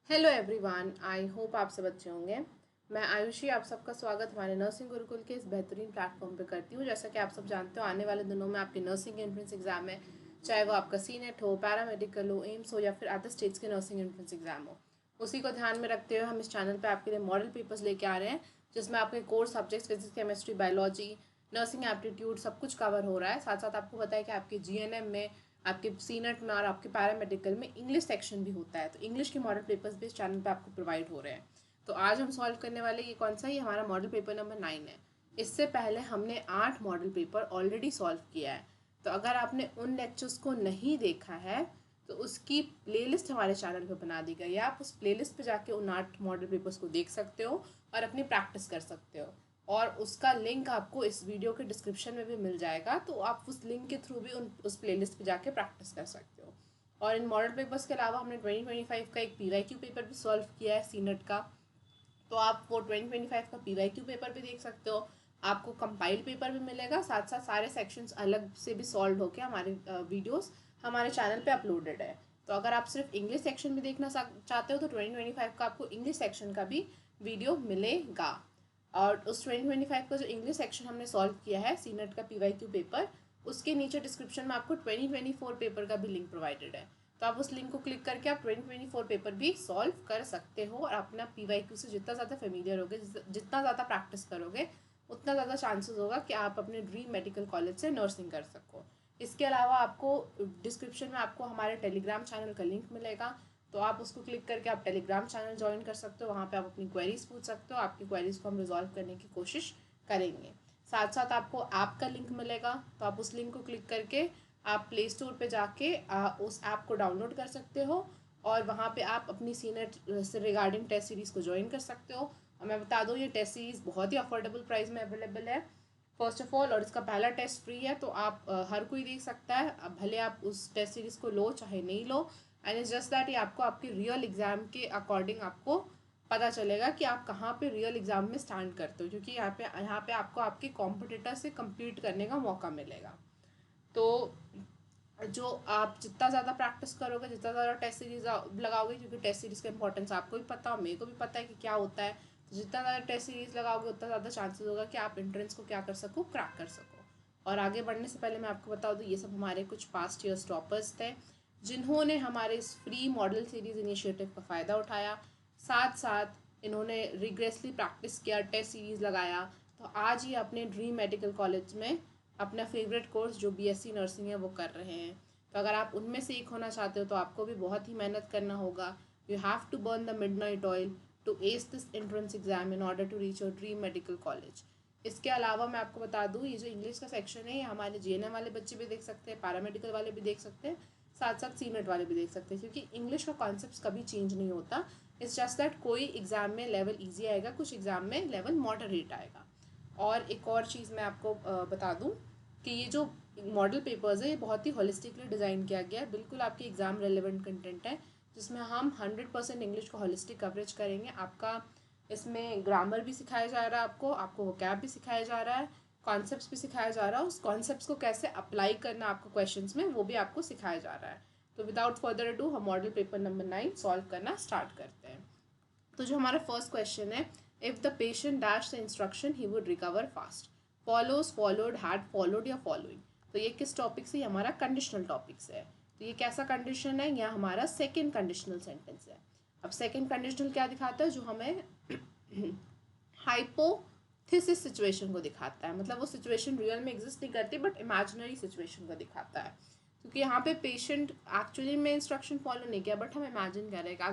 Hello everyone, I hope आप सब अच्छे होंगे। मैं आयुषी आप सबका स्वागत हमारे नर्सिंग गुरुकुल के इस बेहतरीन प्लेटफॉर्म पे करती हूँ। जैसा कि आप सब जानते हो, आने वाले दिनों में आपके नर्सिंग एंट्रेंस एग्जाम है, चाहे वो आपका सीनेट हो, पैरामेडिकल हो, एम्स हो या फिर अदर स्टेट्स के नर्सिंग एंट्रेंस एग्जाम हो। उसी को ध्यान में रखते हुए हम इस चैनल पर आपके लिए मॉडल पेपर्स लेके आ रहे हैं, जिसमें आपके core subjects physics, chemistry, biology, nursing aptitude सब कुछ कवर हो रहा है। साथ साथ आपको पता है कि आपके जीएनएम में, आपके सीनेट में और आपके पैरामेडिकल में इंग्लिश सेक्शन भी होता है, तो इंग्लिश के मॉडल पेपर्स भी इस चैनल पे आपको प्रोवाइड हो रहे हैं। तो आज हम सॉल्व करने वाले ये कौन सा, ये हमारा मॉडल पेपर नंबर 9 है। इससे पहले हमने 8 मॉडल पेपर ऑलरेडी सॉल्व किया है। तो अगर आपने उन लेक्चर्स को नहीं देखा है तो उसकी प्लेलिस्ट हमारे चैनल पे बना दी गई है। आप उस प्लेलिस्ट पे जाके उन 8 मॉडल पेपर्स को देख सकते हो और अपनी प्रैक्टिस कर सकते हो, और उसका लिंक आपको इस वीडियो के डिस्क्रिप्शन में भी मिल जाएगा। तो आप उस लिंक के थ्रू भी उस प्लेलिस्ट पे जाके प्रैक्टिस कर सकते हो। और इन मॉडल पेपर्स के अलावा हमने 2025 का एक पीवाईक्यू पेपर भी सॉल्व किया है सीनेट का, तो आप वो 2025 का पीवाईक्यू पेपर भी देख सकते हो। आपको कंपाइल पेपर भी मिलेगा, साथ साथ सारे सेक्शंस अलग से भी सॉल्व होके हमारे वीडियोस हमारे चैनल पे अपलोडेड है। तो अगर आप सिर्फ इंग्लिश सेक्शन भी देखना चाहते हो तो 2025 का आपको इंग्लिश सेक्शन का भी वीडियो मिलेगा। और उस 2025 का जो इंग्लिश सेक्शन हमने सॉल्व किया है सीनेट का पीवाईक्यू पेपर, उसके नीचे डिस्क्रिप्शन में आपको 2024 पेपर का भी लिंक प्रोवाइडेड है। तो आप उस लिंक को क्लिक करके आप 2024 पेपर भी सॉल्व कर सकते हो और अपना पीवाईक्यू से जितना ज़्यादा फेमिलियर होगे, जितना ज़्यादा प्रैक्टिस करोगे, उतना ज़्यादा चांसेस होगा कि आप अपने ड्रीम मेडिकल कॉलेज से नर्सिंग कर सको। इसके अलावा आपको डिस्क्रिप्शन में आपको हमारे टेलीग्राम चैनल का लिंक मिलेगा, तो आप उसको क्लिक करके आप टेलीग्राम चैनल ज्वाइन कर सकते हो। वहाँ पे आप अपनी क्वेरीज पूछ सकते हो, आपकी क्वेरीज को हम रिजॉल्व करने की कोशिश करेंगे। साथ साथ आपको ऐप का लिंक मिलेगा, तो आप उस लिंक को क्लिक करके आप प्ले स्टोर पे जाके उस ऐप को डाउनलोड कर सकते हो, और वहाँ पे आप अपनी सीनेट से रिगार्डिंग टेस्ट सीरीज़ को ज्वाइन कर सकते हो। और मैं बता दूँ, ये टेस्ट सीरीज़ बहुत ही अफोर्डेबल प्राइस में अवेलेबल है फर्स्ट ऑफ ऑल, और इसका पहला टेस्ट फ्री है। तो आप हर कोई देख सकता है, अब भले आप उस टेस्ट सीरीज़ को लो चाहे नहीं लो। एंड इट्स जस्ट दैट ये आपको आपके रियल एग्जाम के अकॉर्डिंग आपको पता चलेगा कि आप कहाँ पे रियल एग्जाम में स्टैंड करते हो, क्योंकि यहाँ पे आपको आपके कॉम्पिटिटर से कम्पीट करने का मौका मिलेगा। तो जो आप जितना ज़्यादा प्रैक्टिस करोगे, जितना ज़्यादा टेस्ट सीरीज लगाओगे, क्योंकि टेस्ट सीरीज़ का इंपॉर्टेंस आपको भी पता है, मेरे को भी पता है कि क्या होता है, तो जितना ज़्यादा टेस्ट सीरीज लगाओगे उतना ज़्यादा चांसेस होगा कि आप एंट्रेंस को क्या कर सको, क्रैक कर सको। और आगे बढ़ने से पहले मैं आपको बता दूँ, ये सब हमारे कुछ पास्ट ईयर्स टॉपर्स थे जिन्होंने हमारे इस फ्री मॉडल सीरीज़ इनिशिएटिव का फ़ायदा उठाया। साथ साथ इन्होंने रिग्रेसली प्रैक्टिस किया, टेस्ट सीरीज़ लगाया, तो आज ये अपने ड्रीम मेडिकल कॉलेज में अपना फेवरेट कोर्स जो बीएससी नर्सिंग है वो कर रहे हैं। तो अगर आप उनमें से एक होना चाहते हो तो आपको भी बहुत ही मेहनत करना होगा। You have to burn the midnight oil to ace this entrance exam in order to reach your dream medical college. इसके अलावा मैं आपको बता दूँ, ये जो इंग्लिश का सेक्शन है ये हमारे जीएनएम वाले बच्चे भी देख सकते हैं, पैरामेडिकल वाले भी देख सकते हैं, साथ साथ सीनेट वाले भी देख सकते हैं, क्योंकि इंग्लिश का कॉन्सेप्ट कभी चेंज नहीं होता। इट्स जस्ट दैट कोई एग्जाम में लेवल ईजी आएगा, कुछ एग्जाम में लेवल मॉडरेट आएगा। और एक और चीज़ मैं आपको बता दूँ कि ये जो मॉडल पेपर्स है ये बहुत ही होलिस्टिकली डिज़ाइन किया गया है, बिल्कुल आपके एग्ज़ाम रेलिवेंट कंटेंट है, जिसमें हम 100% इंग्लिश को होलिस्टिक कवरेज करेंगे। आपका इसमें ग्रामर भी सिखाया जा रहा है, आपको वोकैब भी सिखाया जा रहा है, कॉन्सेप्ट्स भी सिखाया जा रहा है, उस कॉन्सेप्ट्स को कैसे अप्लाई करना आपको क्वेश्चंस में वो भी आपको सिखाया जा रहा है। तो विदाउट फर्दर अडू हम मॉडल पेपर नंबर 9 सॉल्व करना स्टार्ट करते हैं। तो जो हमारा फर्स्ट क्वेश्चन है, if the patient dash the instruction he would recover fast, follows, followed, had followed या फॉलोइंग। तो ये किस टॉपिक से, हमारा कंडीशनल टॉपिक से है। तो ये कैसा कंडीशन है, यह हमारा सेकेंड कंडीशनल सेंटेंस है। अब सेकेंड कंडीशनल क्या दिखाता है, जो हमें हाइपोथेसिस सिचुएशन को दिखाता है, मतलब वो सिचुएशन रियल में एग्जिस्ट नहीं करती बट इमेजिनरी सिचुएशन को दिखाता है। क्योंकि यहाँ पे पेशेंट एक्चुअली में इंस्ट्रक्शन फॉलो नहीं किया, बट हम इमेजिन कर रहे हैं कि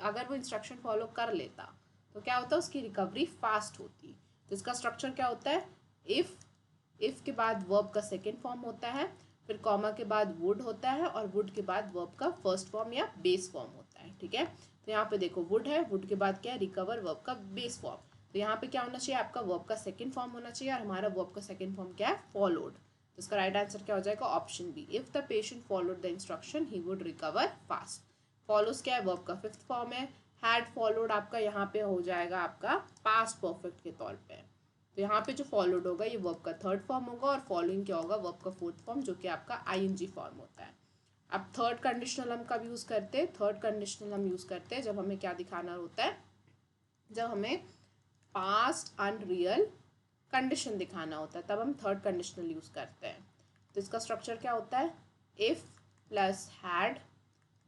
अगर वो इंस्ट्रक्शन फॉलो कर लेता तो क्या होता है, उसकी रिकवरी फास्ट होती। तो इसका स्ट्रक्चर क्या होता है, इफ़ के बाद वर्ब का सेकेंड फॉर्म होता है, फिर कॉमा के बाद वुड होता है, और वुड के बाद वर्ब का फर्स्ट फॉर्म या बेस फॉर्म होता है। ठीक है, तो यहाँ पे देखो वुड है, वुड के बाद क्या है, रिकवर, वर्ब का बेस फॉर्म। तो यहाँ पे क्या होना चाहिए, आपका वर्ब का सेकेंड फॉर्म होना चाहिए, और हमारा वर्ब का सेकेंड फॉर्म क्या है, फॉलोड। तो इसका राइट आंसर क्या हो जाएगा, option B, if the patient followed the instruction he would recover fast. Follows क्या है, वर्ब का फिफ्थ फॉर्म है। हैड फॉलोड आपका यहाँ पे हो जाएगा आपका पास्ट परफेक्ट के तौर पे। तो यहाँ पे जो फॉलोड होगा ये वर्ब का थर्ड फॉर्म होगा, और फॉलोइंग क्या होगा, वर्ब का फोर्थ फॉर्म, जो कि आपका आईएनजी फॉर्म होता है। अब थर्ड कंडीशनल हम कब यूज़ करते हैं? थर्ड कंडीशनल हम यूज़ करते हैं जब हमें क्या दिखाना होता है, जब हमें पास्ट अनरियल कंडीशन दिखाना होता है, तब हम थर्ड कंडीशनल यूज़ करते हैं। तो इसका स्ट्रक्चर क्या होता है? If plus had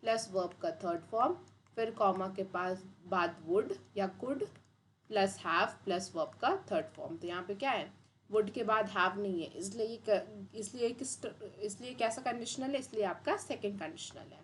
plus verb का थर्ड फॉर्म, फिर कॉमा के पास बाद वुड या could plus have plus verb का थर्ड फॉर्म। तो यहाँ पे क्या है? वुड के बाद हैव नहीं है, इसलिए कैसा कंडीशनल है? इसलिए आपका सेकंड कंडीशनल है।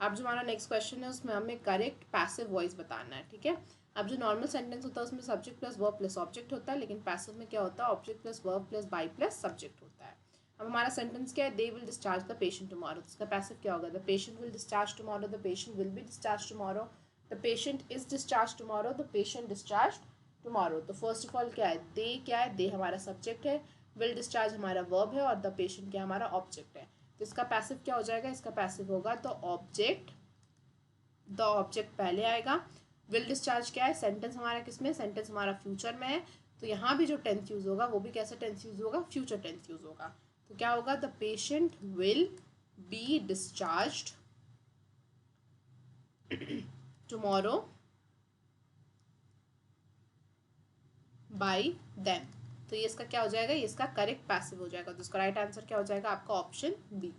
अब जो हमारा नेक्स्ट क्वेश्चन है उसमें हमें करेक्ट पैसिव वॉइस बताना है, ठीक है। अब जो नॉर्मल सेंटेंस होता है उसमें subject plus verb plus object होता है, लेकिन पैसिव में क्या होता है? Object plus verb plus by plus subject होता है। अब हमारा सेंटेंस क्या है? They will discharge the patient tomorrow. इसका पैसिव क्या होगा? The patient will discharge tomorrow, the patient will be discharge tomorrow, the patient is discharge tomorrow, the patient discharge tomorrow. तो फर्स्ट ऑफ ऑल क्या है? दे क्या है? दे हमारा subject है, विल डिस्चार्ज हमारा वर्ब है, और द पेशेंट क्या हमारा ऑब्जेक्ट है। तो इसका पैसिव क्या हो जाएगा? इसका पैसिव होगा तो ऑब्जेक्ट, द ऑब्जेक्ट पहले आएगा। विल डिस्चार्ज क्या है? सेंटेंस हमारा किस में? सेंटेंस हमारा फ्यूचर में है, तो यहाँ भी जो टेंस यूज होगा वो भी कैसा टेंस यूज होगा? फ्यूचर टेंस यूज होगा। तो क्या होगा? The patient will be discharged tomorrow bye them. तो ये इसका क्या हो जाएगा? ये इसका करेक्ट पैसिव हो जाएगा। तो इसका राइट आंसर क्या हो जाएगा? आपका ऑप्शन बी।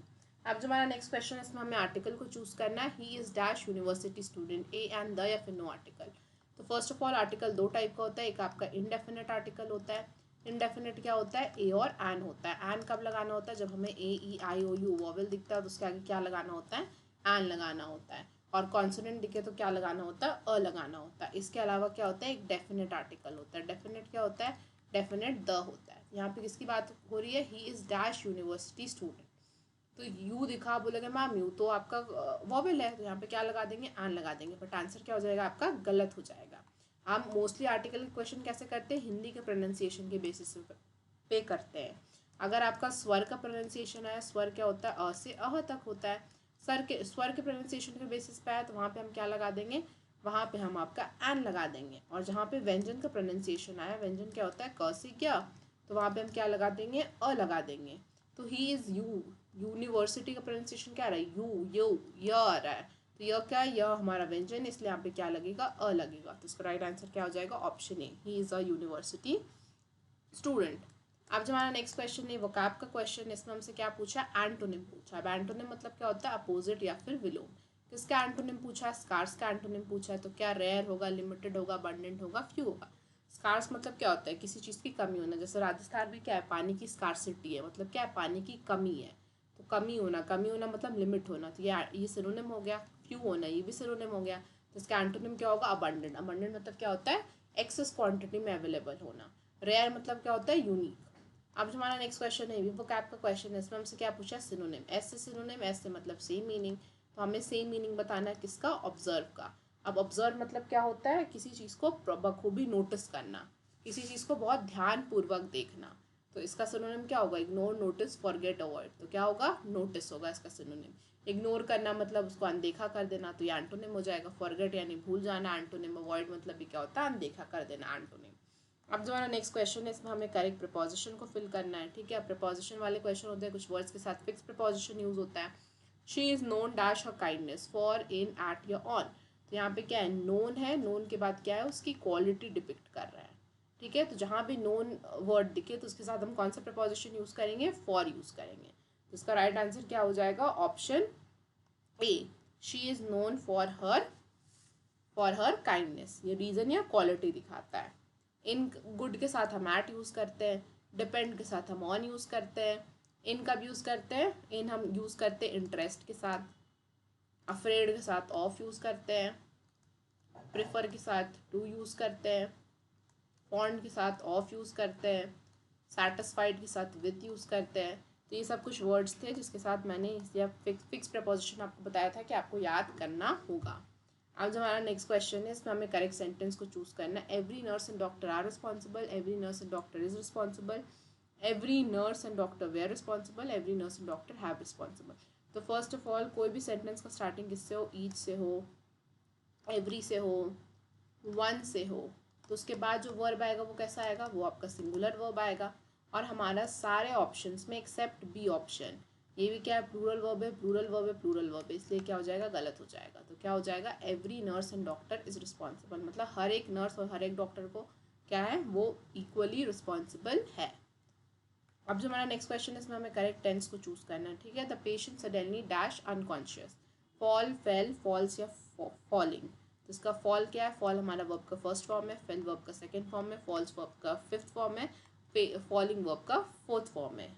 अब जो हमारा नेक्स्ट क्वेश्चन है इसमें हमें आर्टिकल को चूज करना है। He is dash university student, A and the, या फिर नो आर्टिकल। तो फर्स्ट ऑफ ऑल आर्टिकल दो टाइप का होता है, एक आपका इनडेफिनेट आर्टिकल होता है। इनडेफिनेट क्या होता है? ए और एन होता है। एन कब लगाना होता है? जब हमें ए ई आई ओ यू वॉवेल दिखता है तो उसके आगे क्या लगाना होता है? एन लगाना होता है। और कॉन्सोनेंट दिखे तो क्या लगाना होता है? अ लगाना होता है। इसके अलावा क्या होता है? एक डेफिनेट आर्टिकल होता है। डेफिनेट क्या होता है? डेफिनेट द होता है। यहाँ पे किसकी बात हो रही है? He is dash university student. तो यू दिखा, बोलेंगे मैम यू तो आपका वॉवेल है, तो यहाँ पे क्या लगा देंगे? एन लगा देंगे, बट आंसर क्या हो जाएगा आपका? गलत हो जाएगा। हम मोस्टली आर्टिकल के क्वेश्चन कैसे करते हैं? हिंदी के प्रोनाउंसिएशन के बेसिस पे करते हैं। अगर आपका स्वर का प्रोनाउंसिएशन है, स्वर क्या होता है? अ से अह तक होता है। स्वर के प्रोनाउंसिएशन के बेसिस पे है तो वहाँ पे हम क्या लगा देंगे? वहाँ पे हम आपका एन लगा देंगे। और जहाँ पे व्यंजन का प्रोनाउंसिएशन आया, व्यंजन क्या होता है? क से क्या, तो वहाँ पे हम क्या लगा देंगे? अ लगा देंगे। तो ही इज यू, यूनिवर्सिटी का प्रोनाउंसिएशन क्या आ रहा है? यू, यू, य आ रहा है। तो यह क्या है? यह हमारा व्यंजन, इसलिए यहाँ पे क्या लगेगा? अ लगेगा। तो इसका राइट आंसर क्या हो जाएगा? Option A, he is a university student. अब जो हमारा नेक्स्ट क्वेश्चन है वोकैब का क्वेश्चन है। इसमें हमसे क्या पूछा? एंटोनिम पूछा। अब एंटोनिम मतलब क्या होता है? अपोजिट या फिर विलोम। किसका एंटोनिम पूछा है? स्कार्स का एंटोनिम पूछा है। तो क्या रेयर होगा, लिमिटेड होगा, अबंडेंट होगा, फ्यू होगा? स्कार्स मतलब क्या होता है? किसी चीज़ की कमी होना। जैसे राजस्थान में क्या है? पानी की स्कार्सिटी है, मतलब क्या है? पानी की कमी है। तो कमी होना मतलब लिमिट होना। तो ये सिनोनिम हो गया। फ्यू होना ये भी सिनोनिम हो गया। तो इसका एंटोनिम क्या होगा? अबंडेंट। अबंडेंट मतलब क्या होता है? एक्सेस क्वांटिटी में अवेलेबल होना। रेयर मतलब क्या होता है? यूनिक। अब जो हमारा नेक्स्ट क्वेश्चन है वो कैप का क्वेश्चन है। इसमें हमसे क्या पूछा है? सिनोनिम। एस से सिनोनिम, एस से मतलब सेम मीनिंग। तो हमें सेम मीनिंग बताना है किसका? ऑब्जर्व का। अब ऑब्जर्व मतलब क्या होता है? किसी चीज़ को बखूबी नोटिस करना, किसी चीज़ को बहुत ध्यानपूर्वक देखना। तो इसका सिनोनिम क्या होगा? Ignore, notice, forget, avoid. तो क्या होगा? नोटिस होगा इसका सिनोनिम। इग्नोर करना मतलब उसको अनदेखा कर देना, तो ये एंटोनिम हो जाएगा। फॉरगेट यानी भूल जाना एंटोनिम। अवॉइड मतलब भी क्या होता है? अनदेखा कर देना एंटोनिम। अब जो हमारा नेक्स्ट क्वेश्चन है इसमें हमें करेक्ट प्रीपोजिशन को फिल करना है, ठीक है। प्रीपोजिशन वाले क्वेश्चन होते हैं, कुछ वर्ड्स के साथ फिक्स प्रीपोजिशन यूज होता है। She is known dash her kindness for, in, at या ऑन। तो यहाँ पे क्या है? नोन है, नोन के बाद क्या है? उसकी क्वालिटी डिपिक्ट कर रहा है, ठीक है। तो जहाँ भी नोन वर्ड दिखे तो उसके साथ हम कौन सा प्रीपोजिशन यूज करेंगे? फॉर यूज करेंगे। तो इसका राइट आंसर क्या हो जाएगा? Option A, she is known for her kindness. ये रीजन या क्वालिटी दिखाता है। इन गुड के साथ हम एट यूज़ करते हैं। डिपेंड के साथ हम ऑन यूज़ करते हैं। इन कब यूज़ करते हैं? इन हम यूज़ करते हैं इंटरेस्ट के साथ। अफ्रेड के साथ ऑफ यूज़ करते हैं। प्रेफर के साथ टू यूज़ करते हैं। फॉन्ड के साथ ऑफ यूज़ करते हैं। सेटिस्फाइड के साथ विथ यूज़ करते हैं। तो ये सब कुछ वर्ड्स थे जिसके साथ मैंने यह फिक्स प्रपोजिशन आपको बताया था कि आपको याद करना होगा। अब जो हमारा नेक्स्ट क्वेश्चन है इसमें हमें करेक्ट सेंटेंस को चूज करना है। Every nurse and doctor are responsible, every nurse and doctor is responsible, every nurse and doctor were responsible, every nurse and doctor have responsible. तो फर्स्ट ऑफ ऑल कोई भी sentence का starting किससे हो? Each से हो, एवरी से हो, वन से हो, तो उसके बाद जो वर्ब आएगा वो कैसा आएगा? वो आपका सिंगुलर वर्ब आएगा। और हमारा सारे ऑप्शंस में एक्सेप्ट बी ऑप्शन ये भी क्या है, प्लूरल वर्ब है, प्लूरल वर्ब है, प्लूरल वर्ब है, इसलिए क्या हो जाएगा, गलत हो जाएगा। तो क्या हो जाएगा, every nurse and doctor is responsible, मतलब हर एक नर्स और हर एक डॉक्टर को क्या है, वो इक्वली रिस्पॉन्सिबल है। अब जो हमारा नेक्स्ट क्वेश्चन है, इसमें हमें करेक्ट टेंस को चूज करना है, ठीक है। The patient suddenly dash unconscious, fall, fell, falls या फॉलिंग। तो इसका फॉल क्या है, फॉल हमारा वर्ब का फर्स्ट फॉर्म है, फेल वर्ब का सेकंड फॉर्म है, फॉल्स वर्ब का फिफ्थ फॉर्म है, फॉलिंग वर्ब का फोर्थ फॉर्म है,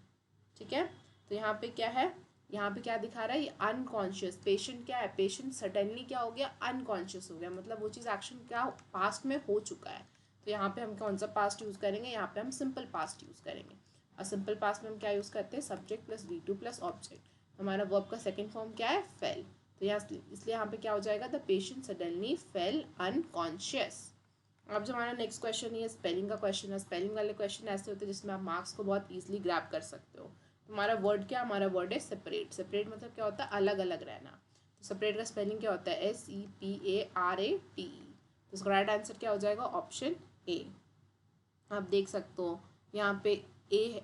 ठीक है। तो यहाँ पे क्या है, यहाँ पे क्या दिखा रहा है, ये अनकॉन्शियस, पेशेंट क्या है, पेशेंट सडनली क्या हो गया, अनकॉन्शियस हो गया, मतलब वो चीज़ एक्शन क्या पास्ट में हो चुका है। तो यहाँ पे हम कौन सा पास्ट यूज़ करेंगे, यहाँ पे हम सिंपल पास्ट यूज़ करेंगे। और सिंपल पास्ट में हम क्या यूज़ करते हैं, subject plus V2 plus object. हमारा वर्ब का सेकंड फॉर्म क्या है, फेल। तो यहाँ इसलिए यहाँ पे क्या हो जाएगा, the patient suddenly fail unconscious. अब जो हमारा नेक्स्ट क्वेश्चन है, स्पेलिंग का क्वेश्चन है। स्पेलिंग वाले क्वेश्चन ऐसे होते हैं जिसमें आप मार्क्स को बहुत ईजिली ग्रैब कर सकते हो। तो हमारा वर्ड क्या, हमारा वर्ड है सेपरेट। सेपरेट मतलब क्या होता है, अलग अलग रहना। तो सेपरेट का स्पेलिंग क्या होता है, SEPARATE। तो इसका राइट आंसर क्या हो जाएगा, ऑप्शन ए। आप देख सकते हो यहाँ पे ई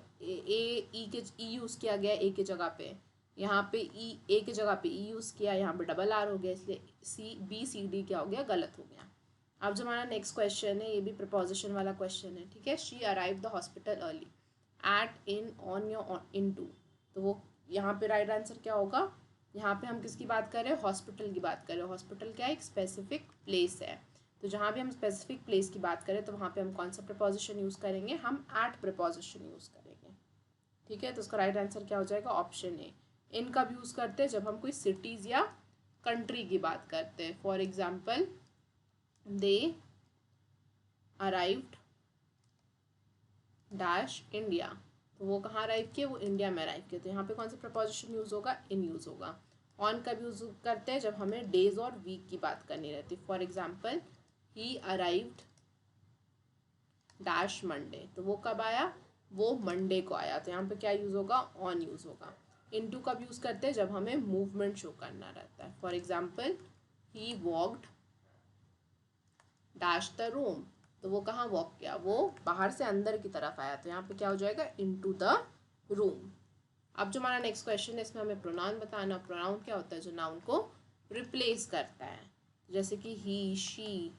यूज़ किया गया ए के जगह पे, यहाँ पे ए के जगह पे ई यूज़ किया, यहाँ पे डबल आर हो गया, इसलिए BCD क्या हो गया, गलत हो गया। अब जो हमारा नेक्स्ट क्वेश्चन है, ये भी प्रपोजिशन वाला क्वेश्चन है, ठीक है। She arrive the hospital early, at, in, on या इन टू। तो वो यहाँ पे राइट आंसर क्या होगा, यहाँ पे हम किसकी बात कर रहे हैं, हॉस्पिटल की बात कर रहे हैं। हॉस्पिटल क्या है, एक स्पेसिफिक प्लेस है। तो जहाँ भी हम स्पेसिफिक प्लेस की बात करें तो वहाँ पे हम कौन सा प्रपोजिशन यूज़ करेंगे, हम एट प्रपोजिशन यूज़ करेंगे, ठीक है। तो उसका राइट आंसर क्या हो जाएगा, ऑप्शन ए। इन कब यूज़ करते हैं, जब हम कोई सिटीज़ या कंट्री की बात करते हैं। For example, they arrived dash India, तो वो कहाँ अराइव किए, वो इंडिया में अराइव किए। तो यहाँ पे कौन सा प्रपोजिशन यूज़ होगा, इन यूज़ होगा। ऑन कब यूज़ करते हैं, जब हमें डेज और वीक की बात करनी रहती है। For example, he arrived dash Monday, तो वो कब आया, वो मंडे को आया। तो यहाँ पे क्या यूज़ होगा, ऑन यूज़ होगा। इनटू कब यूज़ करते हैं, जब हमें मूवमेंट शो करना रहता है। For example, he walked dash the room, तो वो कहाँ वॉक किया, वो बाहर से अंदर की तरफ आया। तो यहाँ पे क्या हो जाएगा, इनटू द रूम। अब जो हमारा नेक्स्ट क्वेश्चन है, इसमें हमें प्रोनाउन बताना। प्रोनाउन क्या होता है, जो नाउन को रिप्लेस करता है, जैसे कि ही, शी,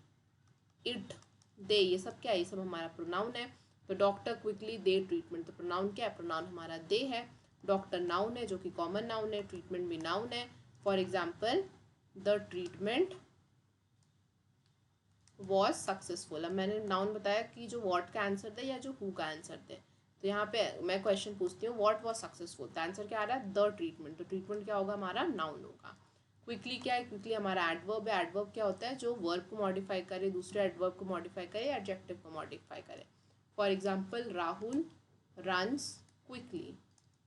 इट, दे, ये सब क्या है, ये सब हमारा प्रोनाउन है। तो डॉक्टर क्विकली दे ट्रीटमेंट, तो प्रोनाउन क्या है, प्रोनाउन हमारा दे है। डॉक्टर नाउन है, जो कि कॉमन नाउन है। ट्रीटमेंट भी नाउन है। For example, the treatment was successful. अब मैंने नाउन बताया कि जो वॉट का आंसर दे या जो हु का आंसर दे। तो यहाँ पे मैं क्वेश्चन पूछती हूँ, व्हाट वाज सक्सेसफुल, तो आंसर क्या आ रहा है, द ट्रीटमेंट। तो ट्रीटमेंट क्या होगा, हमारा नाउन होगा। क्विकली क्या है, क्विकली हमारा एडवर्ब है। एडवर्ब क्या होता है, जो वर्ब को मॉडिफाई करे, दूसरे एडवर्ब को मॉडिफाई करे, एडजेक्टिव को मॉडिफाई करे। For example, Rahul runs quickly,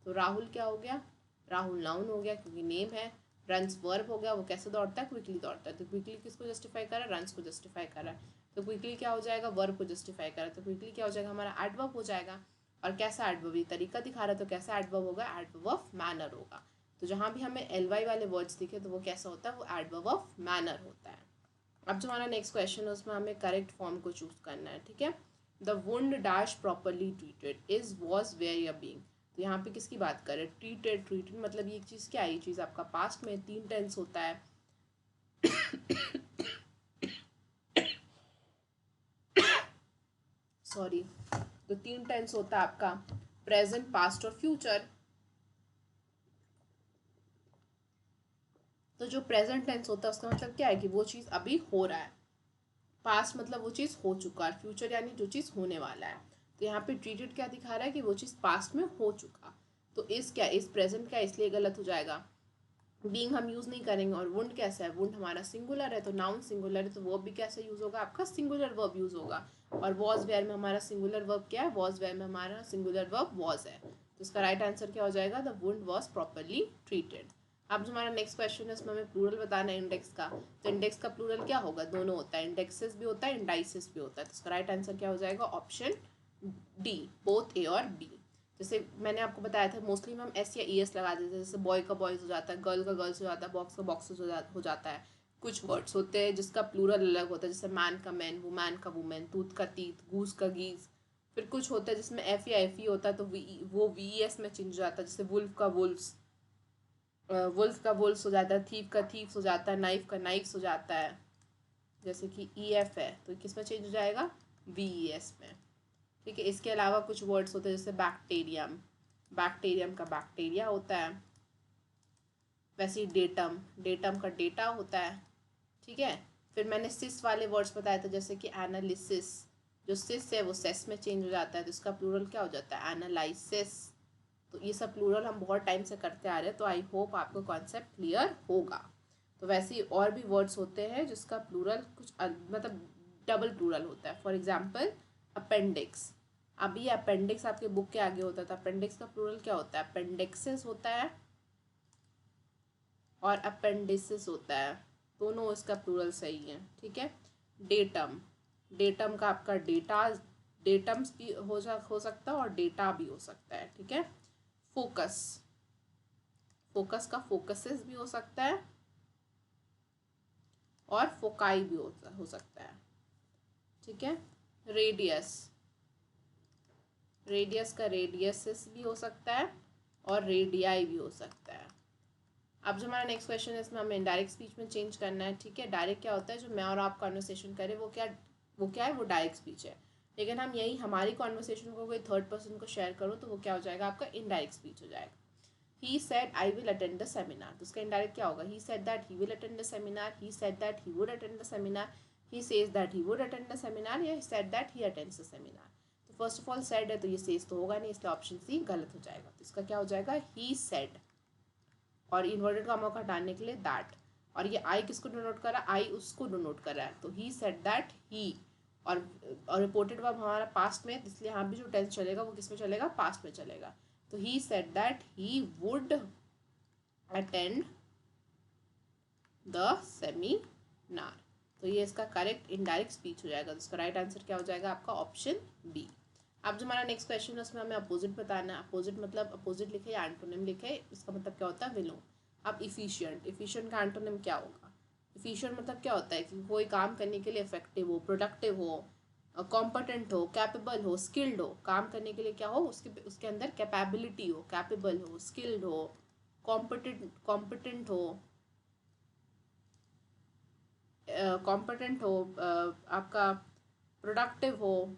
तो राहुल क्या हो गया, राहुल नाउन हो गया क्योंकि नेम है। रन्स वर्ब हो गया, वो कैसे दौड़ता है, क्विकली दौड़ता है। तो क्विकली किसको जस्टिफाई कर रहा है, रन्स को जस्टिफाई कर रहा है। तो क्विकली क्या हो जाएगा, वर्ब को जस्टिफाई कर रहा है। तो क्विकली क्या हो जाएगा, हमारा एडवर्ब हो जाएगा। और कैसा एडवर्ब, ये तरीका दिखा रहा है, तो कैसा एडवर्ब होगा, एडवर्ब ऑफ मैनर होगा। तो जहाँ भी हमें LY वाले वर्ड्स दिखे तो वो कैसा होता है, वो एडवर्ब ऑफ मैनर होता है। अब जो हमारा नेक्स्ट क्वेश्चन है, उसमें हमें करेक्ट फॉर्म को चूज करना है, ठीक है। The wound dash properly treated is was were या बीइंग। तो यहाँ पे किसकी बात करें, ट्रीटेड। ट्रीटेड मतलब ये चीज़ क्या है, ये चीज़ आपका पास्ट में 3 टेंस होता है। सॉरी, तो 3 टेंस होता है आपका, प्रेजेंट, पास्ट और फ्यूचर। तो जो प्रेजेंट टेंस होता है उसका मतलब क्या है कि वो चीज़ अभी हो रहा है। पास्ट मतलब वो चीज़ हो चुका है। फ्यूचर यानी जो चीज़ होने वाला है। तो यहाँ पे ट्रीटेड क्या दिखा रहा है कि वो चीज़ पास्ट में हो चुका। तो इस क्या, इस प्रेजेंट क्या, इसलिए गलत हो जाएगा। बीइंग हम यूज़ नहीं करेंगे। और वुंड कैसा है, वुंड हमारा सिंगुलर है, तो नाउन सिंगुलर है, तो वर्ब भी कैसे यूज़ होगा, आपका सिंगुलर वर्ब यूज़ होगा। और वॉज वेयर में हमारा सिंगुलर वर्ब क्या है, वॉज वेयर में हमारा सिंगुलर वर्ब वॉज है। तो इसका राइट आंसर क्या हो जाएगा, the wound was properly treated. अब जो हमारा नेक्स्ट क्वेश्चन है, उसमें हमें प्लूरल बताना है इंडेक्स का। तो इंडेक्स का प्लूरल क्या होगा, दोनों होता है, इंडेक्सेस भी होता है, इंडाइसिस भी होता है। तो इसका राइट आंसर क्या हो जाएगा, ऑप्शन डी, बोथ ए और बी। जैसे मैंने आपको बताया था, मोस्टली में हम एस या ES लगा देते हैं। जैसे बॉय का बॉयज़ हो जाता है, गर्ल का गर्ल्स हो जाता है, बॉक्स का बॉक्सेस हो जाता है। कुछ वर्ड्स होते हैं जिसका प्लूरल अलग होता है, जैसे मैन का मैन, वुमैन का वुमेन, तूत का तीत, गूस का गीज। फिर कुछ होता है जिसमें F या FE होता है, तो वो VES में चेंज हो जाता है, जैसे वुल्फ का वुल्फ्स, वुल्फ का वुल्स हो जाता है, थीफ का थीफ्स हो जाता है, नाइफ का नाइफ्स हो जाता है। जैसे कि EF है तो किस में चेंज हो जाएगा, VES में। ठीक है, इसके अलावा कुछ वर्ड्स होते हैं जैसे बैक्टीरियम, बैक्टीरियम का बैक्टीरिया होता है। वैसे ही डेटम, डेटम का डेटा होता है। ठीक है, फिर मैंने सिस वाले वर्ड्स बताए थे जैसे कि एनालिसिस, जो सिस है वो सेस में चेंज हो जाता है तो इसका प्लूरल क्या हो जाता है, एनालाइसिस। तो ये सब प्लूरल हम बहुत टाइम से करते आ रहे हैं, तो आई होप आपको कॉन्सेप्ट क्लियर होगा। तो वैसे ही और भी वर्ड्स होते हैं जिसका प्लूरल कुछ मतलब डबल प्लूरल होता है। फॉर एग्जाम्पल अपेंडिक्स, अभी अपेंडिक्स आपके बुक के आगे होता था, अपेंडिक्स का प्लूरल क्या होता है, अपेंडिक्सिस होता है और अपेंडिसिस होता है, दोनों इसका प्लूरल सही है। ठीक है, डेटम, डेटम का आपका डेटा, डेटम्स भी हो सकता है और डेटा भी हो सकता है। ठीक है, फोकस, फोकस का फोकसेस भी हो सकता है और फोकाई भी हो सकता है। ठीक है, रेडियस, रेडियस का रेडियसिस भी हो सकता है और रेडियाई भी हो सकता है। अब जो हमारा नेक्स्ट क्वेश्चन है इसमें हमें इनडायरेक्ट स्पीच में चेंज करना है। ठीक है, डायरेक्ट क्या होता है, जो मैं और आप कॉन्वर्सेशन करें वो क्या है, वो डायरेक्ट स्पीच है। लेकिन हम यही हमारी कॉन्वर्सेशन को कोई थर्ड पर्सन को शेयर करो तो वो क्या हो जाएगा, आपका इनडायरेक्ट स्पीच हो जाएगा। He said I will attend the seminar, तो उसका इनडायरेक्ट क्या होगा, he said that he will attend the seminar, he said that he would attend the seminar, he says that he would attend the seminar, या he said that he attends the seminar। तो first of all said है तो ये says तो होगा नहीं, इसलिए option C गलत हो जाएगा। तो इसका क्या हो जाएगा, he said, और इन्वर्टेड कॉमा को हटाने के लिए दैट, और ये आई किसको डिनोट कर रहा है, आई उसको डिनोट कर रहा है, तो ही सेड दैट ही, और रिपोर्टेड वर्ब हमारा पास्ट में, इसलिए यहाँ भी जो टेंस चलेगा वो किस में चलेगा, पास्ट में चलेगा। तो he said that he would attend the seminar, तो ये इसका करेक्ट इनडायरेक्ट स्पीच हो जाएगा। तो इसका राइट आंसर क्या हो जाएगा आपका, ऑप्शन बी। अब जो हमारा नेक्स्ट क्वेश्चन है उसमें हमें अपोजिट बताना है। अपोजिट मतलब अपोजिट लिखे या एंटोनिम लिखे, इसका मतलब क्या होता है, विलोम। अब इफिशिएंट, इफिशिएंट का एंटोनिम क्या होगा, इफिशिएंट मतलब क्या होता है कि कोई काम करने के लिए इफेक्टिव हो, प्रोडक्टिव हो, कॉम्पिटेंट हो, कैपेबल हो, स्किल्ड हो, काम करने के लिए क्या हो, उसके अंदर कैपेबिलिटी हो, कैपेबल हो, स्किल्ड हो, कॉम्पिटेंट हो, कॉम्पिटेंट हो, आपका प्रोडक्टिव हो,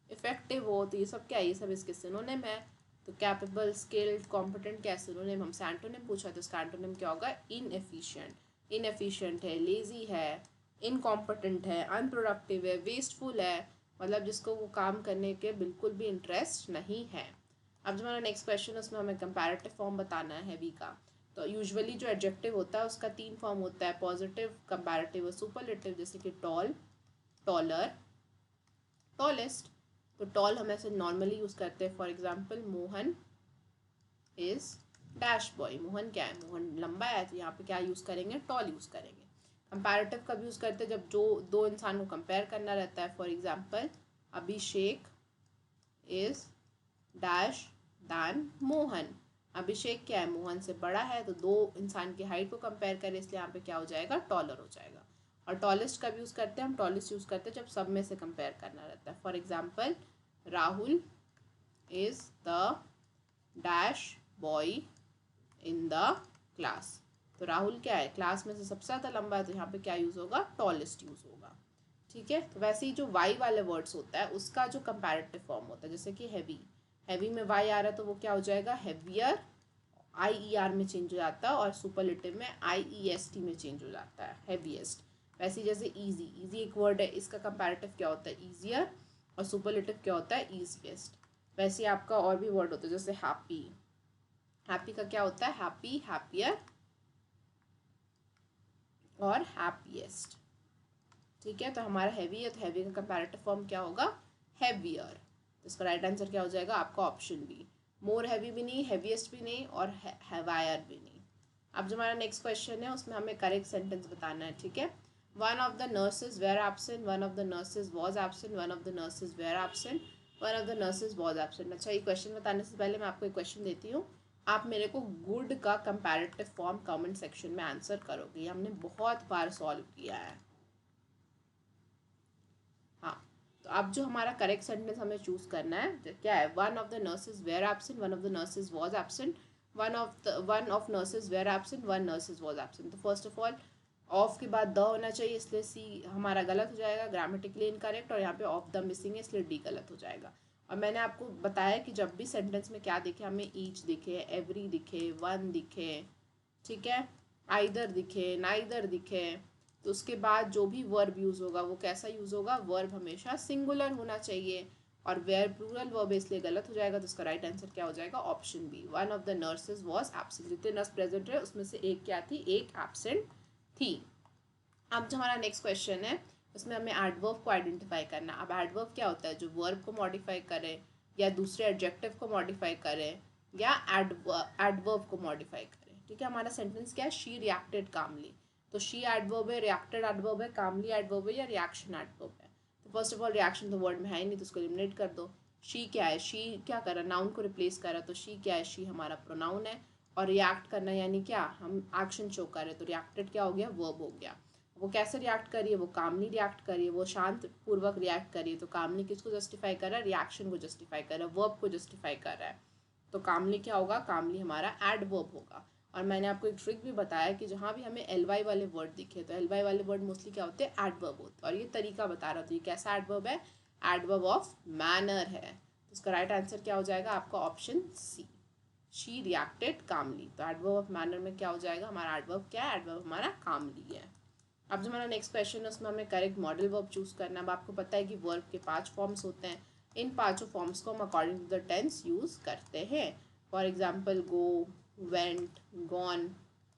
इफेक्टिव हो, तो ये सब क्या है, ये सब इसके सिनोनिम है। तो कैपेबल, स्किल्ड, कॉम्पिटेंट क्या सिनोनिम, हमसे एंटोनिम पूछा तो इसका एंटोनिम क्या होगा, इनएफिशिएंट। इनएफिशिएंट है, लेजी है, इनकॉम्पिटेंट है, अनप्रोडक्टिव है, वेस्टफुल है, मतलब जिसको वो काम करने के बिल्कुल भी इंटरेस्ट नहीं है। अब जो हमारा नेक्स्ट क्वेश्चन है उसमें हमें कंपैरेटिव फॉर्म बताना है हैवी का। तो यूजुअली जो एडजेक्टिव होता है उसका 3 फॉर्म होता है, पॉजिटिव, कंपैरेटिव और सुपरलेटिव। जैसे कि टॉल, टॉलर, टॉलेस्ट। तो टॉल हम ऐसे नॉर्मली यूज़ करते हैं, for example Mohan is dash boy, Mohan क्या है, मोहन लंबा है, तो यहाँ पे क्या यूज़ करेंगे, टॉल यूज़ करेंगे। कंपैरेटिव कब यूज़ करते हैं, जब जो दो इंसान को कंपेयर करना रहता है, for example Abhishek is dash than Mohan. Abhishek क्या है, मोहन से बड़ा है, तो दो इंसान की हाइट को कंपेयर करें, इसलिए यहाँ पे क्या हो जाएगा, टॉलर हो जाएगा। और टॉलेस्ट कब यूज़ करते हैं, हम टॉलेस्ट यूज़ करते हैं जब सब में से कंपेयर करना रहता है। For example Rahul is the dash boy in the class. तो राहुल क्या है, क्लास में से सबसे ज़्यादा लंबा है, तो यहाँ पे क्या यूज़ होगा, टॉलेस्ट यूज़ होगा। ठीक है, तो वैसे ही जो वाई वाले वर्ड्स होता है उसका जो कंपैरेटिव फॉर्म होता है, जैसे कि हैवी, हैवी में वाई आ रहा है तो वो क्या हो जाएगा, हैवियर, IER में चेंज हो जाता है, और सुपरलेटिव में IEST में चेंज हो जाता है, हैवीएस्ट। वैसे जैसे इजी, इजी एक वर्ड है, इसका कंपैरेटिव क्या होता है, ईजियर, और सुपरलेटिव क्या होता है, ईजीएस्ट। वैसे आपका और भी वर्ड होता है जैसे हैप्पी, हैप्पी का क्या होता है, हैप्पी, हैप्पियर और हैप्पीएस्ट। ठीक है, तो हमारा हैवी है, तो हैवी का कंपैरेटिव फॉर्म क्या होगा, हैवियर। तो इसका राइट आंसर क्या हो जाएगा आपका, ऑप्शन बी। मोर हैवी भी नहीं, हैवीएस्ट भी नहीं, और हैवायर भी नहीं। अब जो हमारा नेक्स्ट क्वेश्चन है उसमें हमें करेक्ट सेंटेंस बताना है। ठीक है, one of the nurses were absent, one of the nurses was absent, one of the nurses were absent, one of the nurses was absent. अच्छा, ये क्वेश्चन बताने से पहले मैं आपको एक क्वेश्चन देती हूँ, आप मेरे को गुड का कंपैरेटिव फॉर्म कमेंट सेक्शन में आंसर करोगे, ये हमने बहुत बार सॉल्व किया है। हाँ, तो अब जो हमारा करेक्ट सेंटेंस हमें चूज करना है क्या है, one of the nurses were absent, one of the nurses was absent, one of nurses were absent, one nurses was absent. तो फर्स्ट ऑफ ऑल ऑफ के बाद द होना चाहिए, इसलिए सी हमारा गलत हो जाएगा, ग्रामेटिकली इनकरेक्ट। और यहाँ पे ऑफ द मिसिंग है, इसलिए डी गलत हो जाएगा। और मैंने आपको बताया कि जब भी सेंटेंस में क्या दिखे, हमें ईच दिखे, एवरी दिखे, वन दिखे, ठीक है, आइदर दिखे, नाइदर दिखे, तो उसके बाद जो भी वर्ब यूज़ होगा वो कैसा यूज़ होगा, वर्ब हमेशा सिंगुलर होना चाहिए। और वेयर प्लूरल वर्ब इसलिए गलत हो जाएगा, तो इसका राइट आंसर क्या हो जाएगा, option B, one of the nurses was absent. जितने नर्स प्रेजेंट रहे उसमें से एक क्या थी, एक एब्सेंट थी। अब जो हमारा नेक्स्ट क्वेश्चन है उसमें हमें एडवर्ब को आइडेंटिफाई करना। अब एडवर्ब क्या होता है, जो वर्ब को मॉडिफाई करे या दूसरे एडजेक्टिव को मॉडिफाई करे या एडवर्ब को मॉडिफाई करे। ठीक है, हमारा सेंटेंस क्या है, शी रिएक्टेड कामली। तो शी एडवर्ब है, रिएक्टेड एडवर्ब है, कामली एडवर्ब है या रिएक्शन एडवर्ब है। तो फर्स्ट ऑफ ऑल रिएक्शन तो वर्ड में है ही नहीं, तो उसको एलिमिनेट कर दो। शी क्या है, शी क्या कर रहा है, नाउन को रिप्लेस कर रहा है, तो शी क्या है, शी हमारा प्रोनाउन है। और रिएक्ट करना यानी क्या, हम एक्शन शो कर रहे हैं, तो रिएक्टेड क्या हो गया, वर्ब हो गया। वो कैसे रिएक्ट करिए, वो कामली रिएक्ट करिए, वो शांत पूर्वक रिएक्ट करिए। तो कामली किसको जस्टिफाई कर रहा है, रिएक्शन को जस्टिफाई कर रहा है, वर्ब को जस्टिफाई कर रहा है। तो कामली क्या होगा, कामली हमारा एडवर्ब होगा। और मैंने आपको एक ट्रिक भी बताया कि जहाँ भी हमें एल वाई वाले वर्ड दिखे, तो एल वाई वाले वर्ड मोस्टली क्या होते हैं, एडवर्ब होते हैं। और ये तरीका बता रहा था, ये कैसा एडवर्ब है, एडवर्ब ऑफ मैनर है। तो इसका राइट आंसर क्या हो जाएगा आपका, ऑप्शन सी, शी रिएक्टेड कामली। तो एडवर्ब ऑफ मैनर में क्या हो जाएगा, हमारा एडवर्ब क्या है, एडवर्ब हमारा कामली है। अब जो हमारा नेक्स्ट क्वेश्चन है उसमें हमें करेक्ट मॉडल वर्ब चूज करना है। अब आपको पता है कि वर्ब के 5 फॉर्म्स होते हैं, इन 5 फॉर्म्स को हम according to the tense use करते हैं। For example go, went, gone,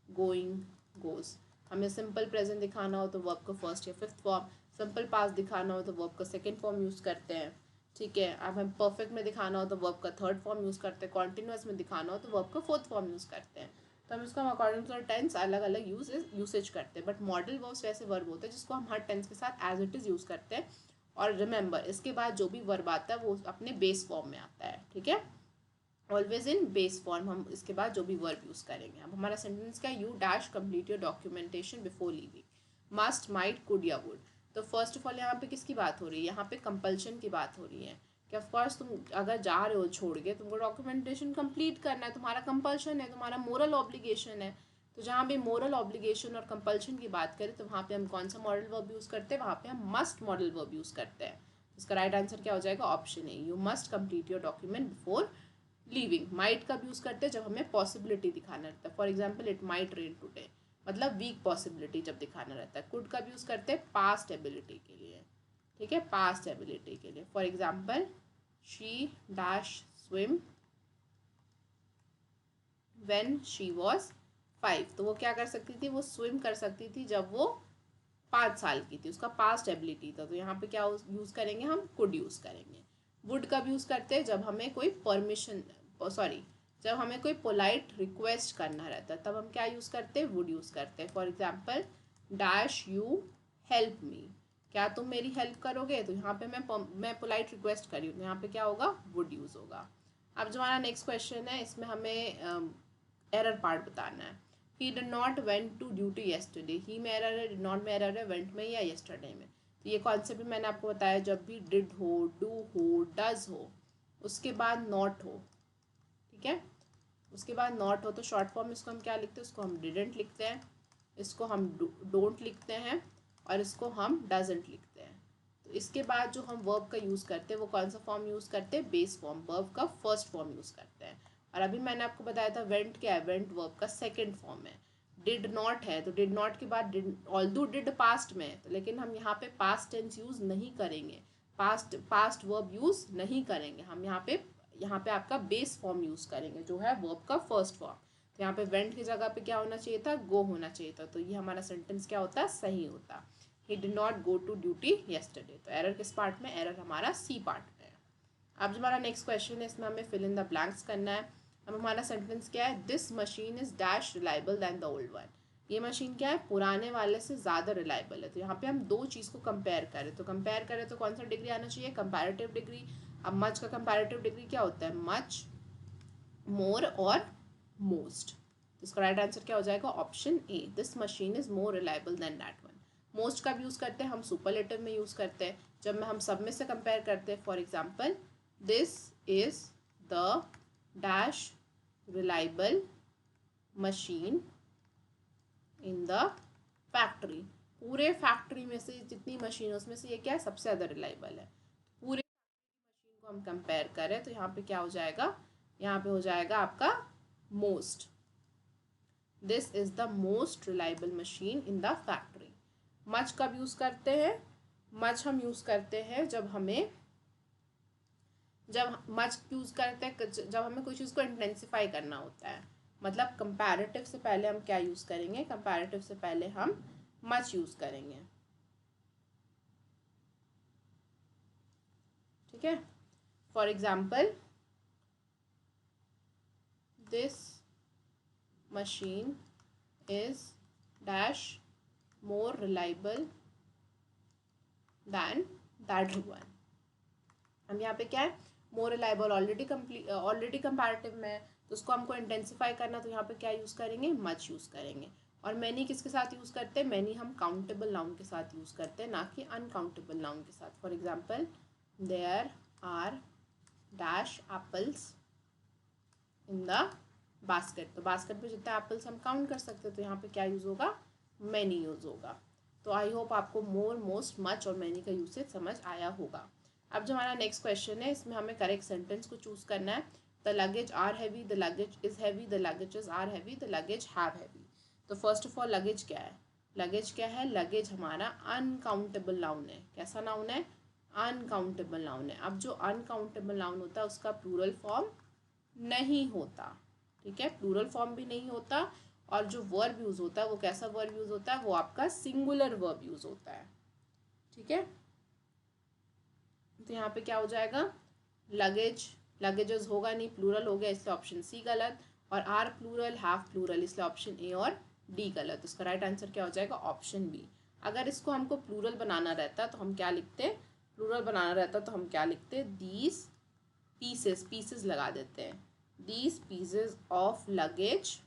going, goes. हमें सिंपल प्रेजेंट दिखाना हो तो वर्ब का फर्स्ट या फिफ्थ फॉर्म, सिंपल पास्ट दिखाना हो तो वर्ब का सेकेंड फॉर्म यूज़ करते हैं। ठीक है, अब हम परफेक्ट में दिखाना हो तो वर्ब का थर्ड फॉर्म यूज़ करते हैं, कॉन्टिन्यूस में दिखाना हो तो वर्ब का फोर्थ फॉर्म यूज़ करते हैं। तो हम इसको अकॉर्डिंग टू टेंस अलग अलग यूसेज करते हैं। बट मॉडल वर्ब्स वैसे वर्ब होते हैं जिसको हम हर टेंस के साथ एज इट इज़ यूज़ करते हैं। और रिमेंबर, इसके बाद जो भी वर्ब आता है वो अपने बेस फॉर्म में आता है। ठीक है, ऑलवेज इन बेस फॉर्म हम इसके बाद जो भी वर्ब यूज़ करेंगे। अब हमारा सेंटेंस क्या, you dash complete your documentation before leaving, must, might, could या वुड। तो फर्स्ट ऑफ ऑल यहाँ पे किसकी बात हो रही है, यहाँ पे कंपल्शन की बात हो रही है कि ऑफकोर्स तुम अगर जा रहे हो छोड़ के, तुमको डॉक्यूमेंटेशन कंप्लीट करना है, तुम्हारा कंपल्शन है, तुम्हारा मोरल ऑब्लिगेशन है। तो जहाँ भी मोरल ऑब्लिगेशन और कंपल्शन की बात करें तो वहाँ पे हम कौन सा मॉडल वर्ब यूज़ करते हैं, वहाँ पे हम मस्ट मॉडल वर्ब यूज़ करते हैं। इसका राइट आंसर क्या हो जाएगा, option A, you must complete your document before leaving. Might कब यूज़ करते हैं, जब हमें पॉसिबिलिटी दिखाना रहता है। For example it might rain today, मतलब वीक पॉसिबिलिटी जब दिखाना रहता है। कुड कब यूज़ करते हैं, पास्ट एबिलिटी के लिए। ठीक है, पास्ट एबिलिटी के लिए। For example she dash swim when she was 5, तो वो क्या कर सकती थी, वो स्विम कर सकती थी जब वो 5 साल की थी, उसका पास्ट एबिलिटी था। तो यहाँ पे क्या यूज़ करेंगे, हम कुड यूज़ करेंगे। वुड कब यूज़ करते हैं, जब हमें कोई परमिशन, सॉरी, जब हमें कोई पोलाइट रिक्वेस्ट करना रहता है तब हम क्या यूज़ करते हैं, वुड यूज़ करते हैं। For example dash you help me, क्या तुम मेरी हेल्प करोगे, तो यहाँ पे मैं पोलाइट रिक्वेस्ट करी हूँ, तो यहाँ पे क्या होगा, वुड यूज़ होगा। अब जो हमारा नेक्स्ट क्वेश्चन है इसमें हमें एरर पार्ट बताना है। He did not went to duty yesterday, he में एरर है, डिड नॉट में एरर है, वेंट में या येस्टरडे में। तो ये कॉन्सेप्ट भी मैंने आपको बताया, जब भी डिड हो, डू हो, डज हो, उसके बाद नॉट हो, ठीक है, उसके बाद नॉट हो तो शॉर्ट फॉर्म इसको हम क्या लिखते हैं, उसको हम डिडेंट लिखते हैं, इसको हम डोंट लिखते हैं और इसको हम डजंट लिखते हैं। तो इसके बाद जो हम वर्ब का यूज़ करते हैं वो कौन सा फॉर्म यूज़ करते हैं, बेस फॉर्म, वर्ब का फर्स्ट फॉर्म यूज़ करते हैं। और अभी मैंने आपको बताया था वेंट क्या है, वेंट वर्ब का सेकेंड फॉर्म है। डिड नॉट है तो डिड नॉट के बाद डिड, ऑल्दो डिड पास्ट में है तो, लेकिन हम यहाँ पे पास्ट टेंस यूज़ नहीं करेंगे, पास्ट वर्ब यूज़ नहीं करेंगे हम यहाँ पे आपका बेस फॉर्म यूज़ करेंगे जो है वर्ब का फर्स्ट फॉर्म। तो यहाँ पे वेंट की जगह पे क्या होना चाहिए था, गो होना चाहिए था। तो ये हमारा सेंटेंस क्या होता, सही होता। He did not go to duty yesterday. तो एरर किस पार्ट में, एरर हमारा सी पार्ट में है। अब जो हमारा नेक्स्ट क्वेश्चन है इसमें हमें फिल इन द ब्लैंक्स करना है। अब हमारा सेंटेंस क्या है, this machine is dash reliable than the old one. ये मशीन क्या है, पुराने वाले से ज़्यादा रिलायबल है। तो यहाँ पे हम दो चीज़ को कंपेयर करें, तो कंपेयर करें तो कौन सा डिग्री आना चाहिए, कंपैरेटिव डिग्री। अब मच का कंपैरेटिव डिग्री क्या होता है, मच, मोर और मोस्ट। तो इसका राइट आंसर क्या हो जाएगा, option A, this machine is more reliable then that one. Most कब यूज़ करते हैं, हम सुपरलेटिव में यूज़ करते हैं, जब हम सब में से कंपेयर करते हैं। For example this is the dash reliable machine in the factory. पूरे फैक्ट्री में से जितनी मशीन है उसमें से ये क्या है, सबसे ज़्यादा रिलायबल है। पूरे मशीन को हम कंपेयर करें तो यहाँ पे क्या हो जाएगा, यहाँ पे हो जाएगा आपका most. This is the most reliable machine in the factory. Much कब यूज़ करते हैं, मच हम यूज़ करते हैं जब मच यूज़ करते हैं जब हमें कोई चीज़ को इंटेंसिफाई करना होता है। मतलब कंपैरेटिव से पहले हम क्या यूज़ करेंगे, कंपैरेटिव से पहले हम मच यूज़ करेंगे। ठीक है, for example this machine is dash more reliable than that one. हम यहाँ पे क्या है, मोर रिलायबल ऑलरेडी कंपैरेटिव में है, तो उसको हमको इंटेंसिफाई करना, तो यहाँ पे क्या यूज़ करेंगे, मच यूज़ करेंगे। और मैनी किसके साथ यूज़ करते हैं, मैनी हम काउंटेबल नाउन के साथ यूज़ करते हैं, ना कि अनकाउंटेबल नाउन के साथ। For example there are dash apples in the basket. तो बास्केट में जितने एप्पल्स हम काउंट कर सकते हैं, तो यहाँ पे क्या यूज़ होगा, मैनी यूज़ होगा। तो आई होप आपको मोर, मोस्ट, मच और मैनी का यूसेज समझ आया होगा। अब जो हमारा नेक्स्ट क्वेश्चन है, इसमें हमें करेक्ट सेंटेंस को चूज़ करना है। The luggage are heavy, the luggage is heavy, the luggages are heavy, the luggage have heavy. तो फर्स्ट ऑफ ऑल लगेज क्या है, लगेज क्या है, लगेज हमारा अनकाउंटेबल नाउन है। कैसा नाउन है, अनकाउंटेबल नाउन है। अब जो अनकाउंटेबल नाउन होता है उसका प्लूरल फॉर्म नहीं होता। ठीक है, प्लूरल फॉर्म भी नहीं होता। और जो वर्ब यूज़ होता है वो कैसा वर्ब यूज़ होता है, वो आपका सिंगुलर वर्ब यूज़ होता है। ठीक है, तो यहाँ पे क्या हो जाएगा, लगेज, लगेजेस होगा नहीं, प्लूरल हो गया, इसलिए ऑप्शन सी गलत। और आर प्लूरल, हाफ प्लूरल, इसलिए ऑप्शन ए और डी गलत। इसका राइट आंसर क्या हो जाएगा, ऑप्शन बी। अगर इसको हमको प्लूरल बनाना रहता तो हम क्या लिखते, प्लूरल बनाना रहता तो हम क्या लिखते, दीज पीसेस, पीसेस लगा देते हैं, these pieces of luggage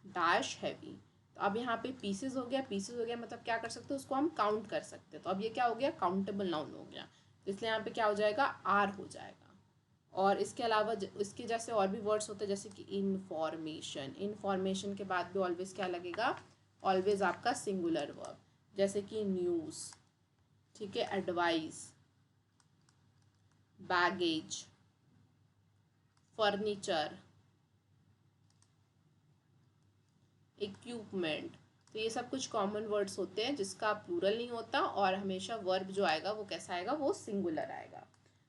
dash heavy. तो अब यहाँ पे पीसेस हो गया, पीसेस हो गया, मतलब क्या कर सकते हैं, उसको हम काउंट कर सकते हैं। तो अब ये क्या हो गया, काउंटेबल नाउन हो गया, तो इसलिए यहाँ पे क्या हो जाएगा, आर हो जाएगा। और इसके अलावा इसके जैसे और भी वर्ड्स होते हैं, जैसे कि इनफॉर्मेशन, इनफॉर्मेशन के बाद भी ऑलवेज क्या लगेगा, ऑलवेज आपका सिंगुलर वर्ब, जैसे कि न्यूज़। ठीक है, एडवाइस, बैगेज, फर्नीचर, इक्विपमेंट। तो ये सब कुछ कॉमन वर्ड्स होते हैं जिसका प्लूरल नहीं होता, और हमेशा वर्ब जो आएगा वो कैसा आएगा, वो सिंगुलर आएगा।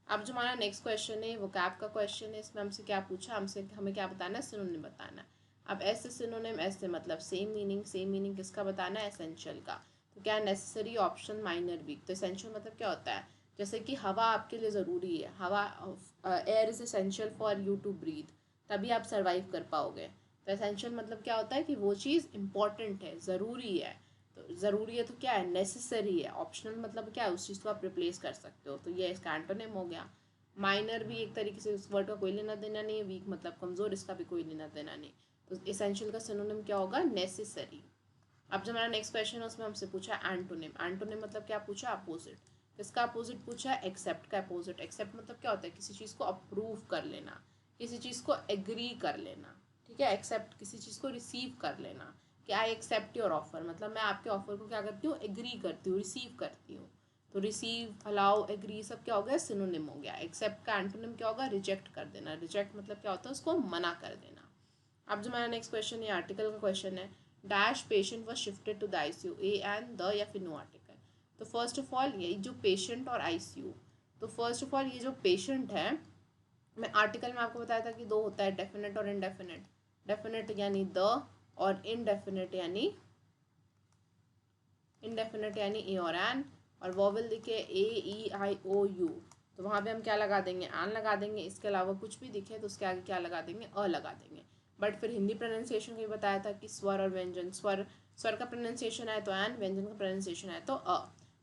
अब जो हमारा नेक्स्ट क्वेश्चन है वो कैप का क्वेश्चन है। इसमें हमसे क्या पूछा, हमें क्या बताना है, सिनोनिम बताना है। अब ऐसे सिनोनिम, ऐसे मतलब सेम मीनिंग, सेम मीनिंग किसका बताना है, एसेंशियल का। तो क्या नेसेसरी, ऑप्शन, माइनर, वीक। तो एसेंशियल मतलब क्या होता है, जैसे कि हवा आपके लिए ज़रूरी है, हवा, air is essential for you to breathe, तभी आप सर्वाइव कर पाओगे। तो एसेंशियल मतलब क्या होता है कि वो चीज़ इंपॉर्टेंट है, ज़रूरी है। तो ज़रूरी है तो क्या है, नेसेसरी है। ऑप्शनल मतलब क्या है, उस चीज़ को आप रिप्लेस कर सकते हो, तो ये इसका एंटोनिम हो गया। माइनर भी एक तरीके से उस वर्ड का कोई लेना देना नहीं है। वीक मतलब कमज़ोर, इसका भी कोई लेना देना नहीं। तो एसेंशियल का सिनोनिम क्या होगा, नेसेसरी। अब जो हमारा नेक्स्ट क्वेश्चन है उसमें हमसे पूछा एंटोनिम। एंटोनिम मतलब क्या पूछा, अपोजिट। किसका अपोजिट पूछा है, एक्सेप्ट का अपोजिट। एक्सेप्ट मतलब क्या होता है, किसी चीज़ को अप्रूव कर लेना, किसी चीज़ को एग्री कर लेना। ठीक है, एक्सेप्ट किसी चीज़ को रिसीव कर लेना, कि आई एक्सेप्ट योर ऑफर, मतलब मैं आपके ऑफर को क्या करती हूँ, एग्री करती हूँ, रिसीव करती हूँ। तो रिसीव, अलाउ, एग्री सब क्या हो गया, सिनोनिम हो गया। एक्सेप्ट का एंटोनिम क्या होगा, रिजेक्ट कर देना। रिजेक्ट मतलब क्या होता है, उसको मना कर देना। अब जो हमारा नेक्स्ट क्वेश्चन है, आर्टिकल का क्वेश्चन है। Dash patient was shifted to the ICU, a and the, या फिर नो आर्टिकल। तो फर्स्ट ऑफ ऑल ये जो पेशेंट और आईसीयू, तो फर्स्ट ऑफ ऑल ये जो पेशेंट है, मैं आर्टिकल में आपको बताया था कि दो होता है, डेफिनेट और इनडेफिनेट। डेफिनेट यानी द, और इनडेफिनेट यानी ए और एन। और वॉवल दिखे ए, ई, आई, ओ, यू, तो वहाँ पे हम क्या लगा देंगे, एन लगा देंगे। इसके अलावा कुछ भी दिखे तो उसके आगे क्या लगा देंगे, अ लगा देंगे। बट फिर हिंदी प्रोनाउंसिएशन को भी बताया था कि स्वर और व्यंजन, स्वर का प्रोनाउंसिएशन है तो एन, व्यंजन का प्रोनाउंसिएशन है तो अ।